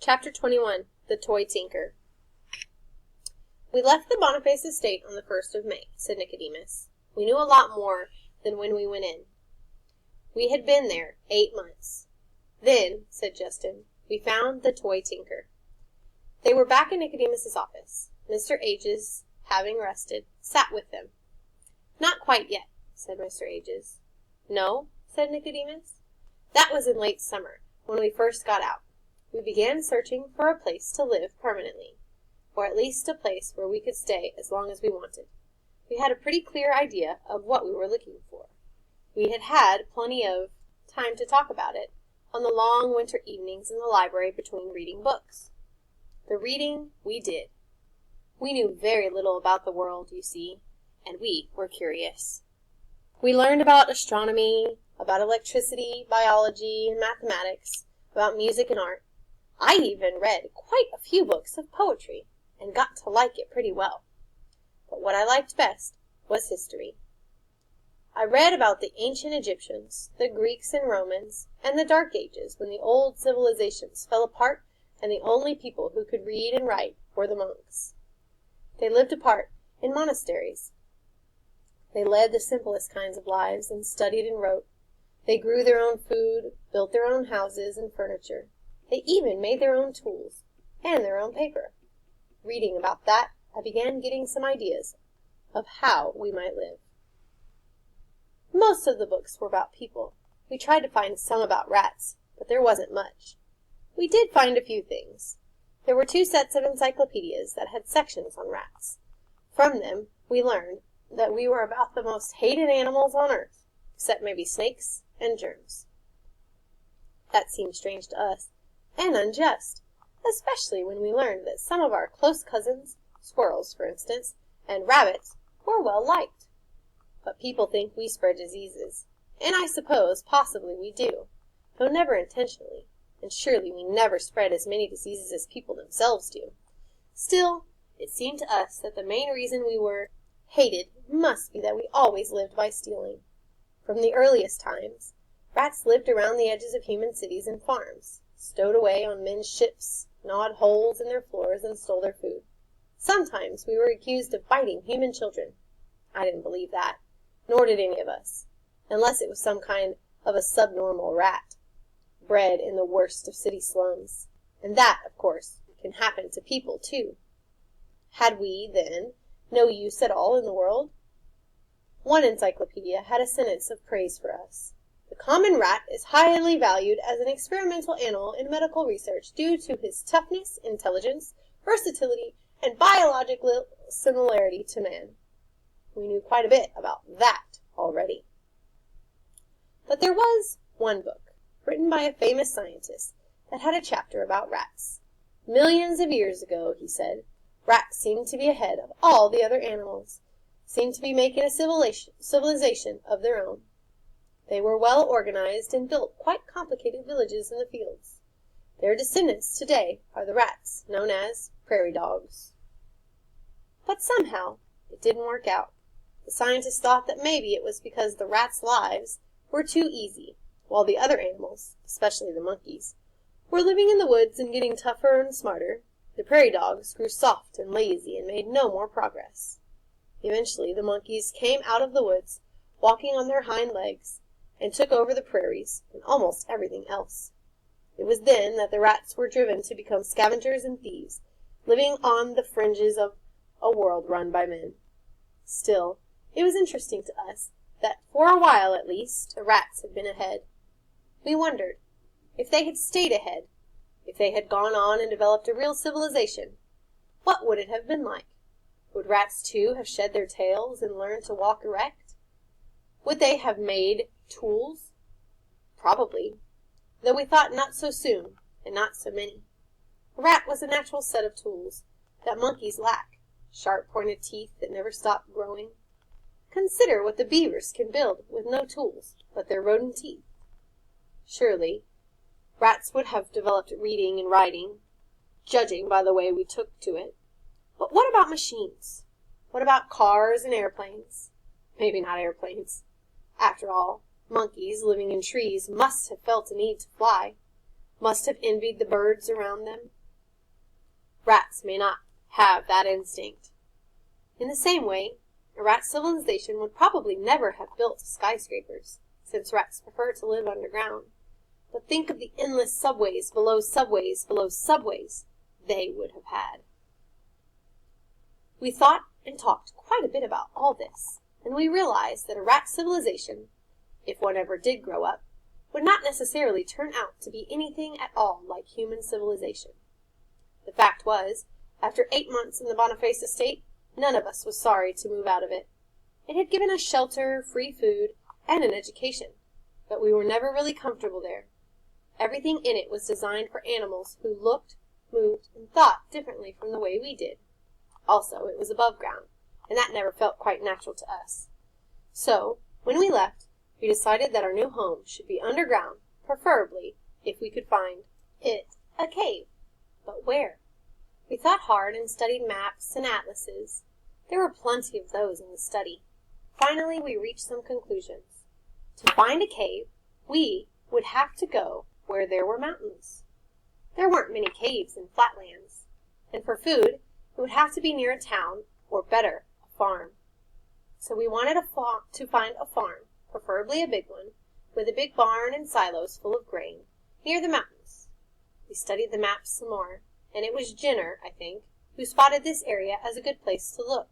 Chapter 21. The Toy Tinker. "We left the Boniface estate on the 1st of May," said Nicodemus. "We knew a lot more than when we went in. We had been there 8 months. Then," said Justin, "we found the toy tinker." They were back in Nicodemus's office. Mr. Ages, having rested, sat with them. "Not quite yet," said Mr. Ages. "No?" said Nicodemus. "That was in late summer, when we first got out. We began searching for a place to live permanently, or at least a place where we could stay as long as we wanted. We had a pretty clear idea of what we were looking for. We had had plenty of time to talk about it on the long winter evenings in the library between reading books. The reading we did. We knew very little about the world, you see, and we were curious. We learned about astronomy, about electricity, biology, and mathematics, about music and art. I even read quite a few books of poetry, and got to like it pretty well. But what I liked best was history. I read about the ancient Egyptians, the Greeks and Romans, and the Dark Ages, when the old civilizations fell apart and the only people who could read and write were the monks. They lived apart in monasteries. They led the simplest kinds of lives and studied and wrote. They grew their own food, built their own houses and furniture. They even made their own tools and their own paper. Reading about that, I began getting some ideas of how we might live. Most of the books were about people. We tried to find some about rats, but there wasn't much. We did find a few things. There were 2 sets of encyclopedias that had sections on rats. From them, we learned that we were about the most hated animals on earth, except maybe snakes and germs. That seemed strange to us, and unjust, especially when we learned that some of our close cousins, squirrels, for instance, and rabbits, were well liked. But people think we spread diseases, and I suppose possibly we do, though never intentionally, and surely we never spread as many diseases as people themselves do. Still, it seemed to us that the main reason we were hated must be that we always lived by stealing. From the earliest times, rats lived around the edges of human cities and farms, stowed away on men's ships, gnawed holes in their floors, and stole their food. Sometimes we were accused of biting human children. I didn't believe that, nor did any of us, unless it was some kind of a subnormal rat, bred in the worst of city slums. And that, of course, can happen to people, too. Had we, then, no use at all in the world? One encyclopedia had a sentence of praise for us. "The common rat is highly valued as an experimental animal in medical research due to his toughness, intelligence, versatility, and biological similarity to man." We knew quite a bit about that already. But there was one book, written by a famous scientist, that had a chapter about rats. Millions of years ago, he said, rats seemed to be ahead of all the other animals, seemed to be making a civilization of their own. They were well organized and built quite complicated villages in the fields. Their descendants today are the rats known as prairie dogs. But somehow it didn't work out. The scientists thought that maybe it was because the rats' lives were too easy, while the other animals, especially the monkeys, were living in the woods and getting tougher and smarter. The prairie dogs grew soft and lazy and made no more progress. Eventually the monkeys came out of the woods, walking on their hind legs, and took over the prairies and almost everything else. It was then that the rats were driven to become scavengers and thieves, living on the fringes of a world run by men. Still, it was interesting to us that for a while at least the rats had been ahead. We wondered, if they had stayed ahead, if they had gone on and developed a real civilization, what would it have been like? Would rats too have shed their tails and learned to walk erect? Would they have made tools? Probably, though we thought not so soon and not so many. A rat was a natural set of tools that monkeys lack, sharp pointed teeth that never stop growing. Consider what the beavers can build with no tools but their rodent teeth. Surely, rats would have developed reading and writing, judging by the way we took to it. But what about machines? What about cars and airplanes? Maybe not airplanes. After all, monkeys living in trees must have felt a need to fly, must have envied the birds around them, Rats may not have that instinct. In the same way, a rat civilization would probably never have built skyscrapers, since rats prefer to live underground. But think of the endless subways below subways below subways they would have had. We thought and talked quite a bit about all this, and we realized that a rat civilization, if one ever did grow up, would not necessarily turn out to be anything at all like human civilization. The fact was, after 8 months in the Boniface estate, none of us was sorry to move out of it. It had given us shelter, free food, and an education, but we were never really comfortable there. Everything in it was designed for animals who looked, moved, and thought differently from the way we did. Also, it was above ground, and that never felt quite natural to us. So, when we left, we decided that our new home should be underground, preferably, if we could find it, a cave. But where? We thought hard and studied maps and atlases. There were plenty of those in the study. Finally, we reached some conclusions. To find a cave, we would have to go where there were mountains. There weren't many caves in flatlands. And for food, it would have to be near a town, or better, a farm. So we wanted to find a farm, preferably a big one, with a big barn and silos full of grain, near the mountains. We studied the maps some more, and it was Jenner, I think, who spotted this area as a good place to look.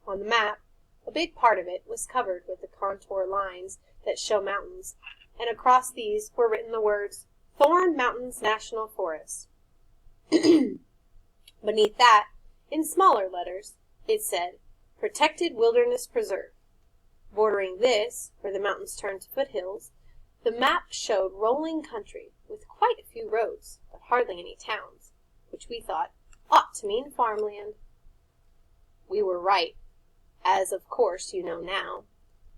On the map, a big part of it was covered with the contour lines that show mountains, and across these were written the words, Thorn Mountains National Forest. Beneath that, in smaller letters, it said, Protected Wilderness Preserve. Bordering this, where the mountains turned to foothills, the map showed rolling country, with quite a few roads, but hardly any towns, which we thought ought to mean farmland. We were right, as of course you know now.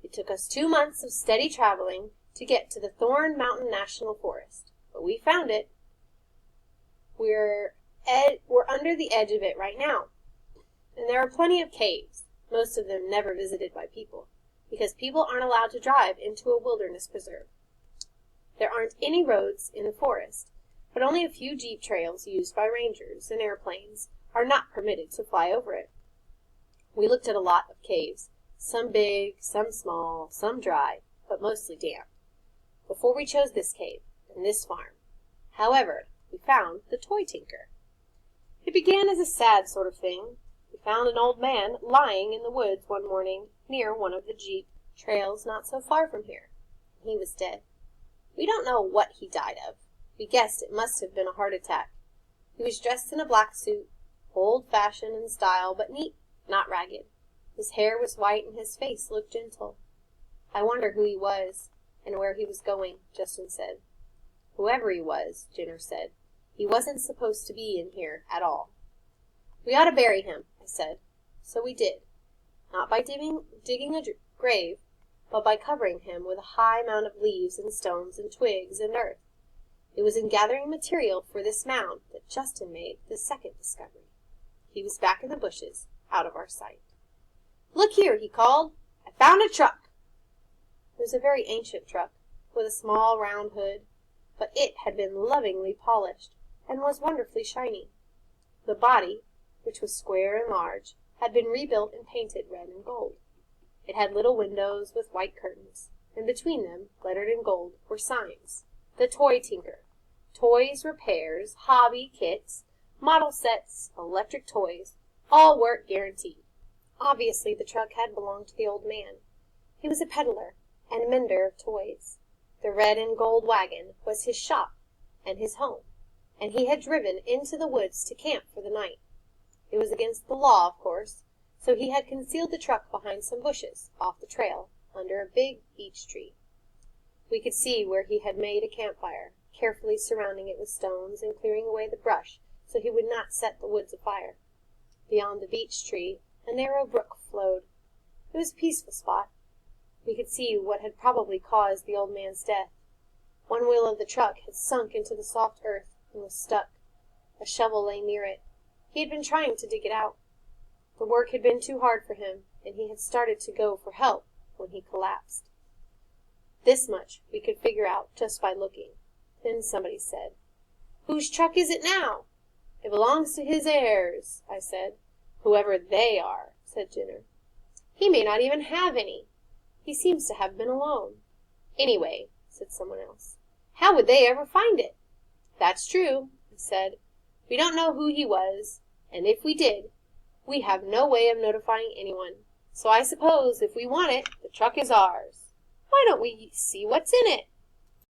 It took us 2 months of steady traveling to get to the Thorn Mountain National Forest, but we found it. We're under the edge of it right now, and there are plenty of caves, most of them never visited by people, because people aren't allowed to drive into a wilderness preserve. There aren't any roads in the forest, but only a few jeep trails used by rangers and airplanes are not permitted to fly over it. We looked at a lot of caves, some big, some small, some dry, but mostly damp, before we chose this cave and this farm. However, we found the toy tinker. It began as a sad sort of thing. We found an old man lying in the woods one morning near one of the jeep trails not so far from here. He was dead. We don't know what he died of. We guessed it must have been a heart attack. He was dressed in a black suit, old-fashioned in style, but neat, not ragged. His hair was white and his face looked gentle. I wonder who he was and where he was going, Justin said. Whoever he was, Jenner said, he wasn't supposed to be in here at all. We ought to bury him, I said. So we did. Not by digging a grave, but by covering him with a high mound of leaves and stones and twigs and earth. It was in gathering material for this mound that Justin made the second discovery. He was back in the bushes, out of our sight. Look here, he called. I found a truck. It was a very ancient truck, with a small round hood, but it had been lovingly polished, and was wonderfully shiny. The body, which was square and large, had been rebuilt and painted red and gold. It had little windows with white curtains, and between them, lettered in gold, were signs. The Toy Tinker. Toys, repairs, hobby, kits, model sets, electric toys, all work guaranteed. Obviously, the truck had belonged to the old man. He was a peddler and mender of toys. The red and gold wagon was his shop and his home, and he had driven into the woods to camp for the night. It was against the law, of course, so he had concealed the truck behind some bushes off the trail under a big beech tree. We could see where he had made a campfire, carefully surrounding it with stones and clearing away the brush so he would not set the woods afire. Beyond the beech tree, a narrow brook flowed. It was a peaceful spot. We could see what had probably caused the old man's death. One wheel of the truck had sunk into the soft earth and was stuck. A shovel lay near it. He had been trying to dig it out. The work had been too hard for him, and he had started to go for help when he collapsed. This much we could figure out just by looking. Then somebody said, "Whose truck is it now?" "It belongs to his heirs," I said. "Whoever they are," said Jenner. "He may not even have any. He seems to have been alone." "Anyway," said someone else, "how would they ever find it?" "That's true," I said. "We don't know who he was, and if we did, we have no way of notifying anyone. So I suppose, if we want it, the truck is ours. Why don't we see what's in it?"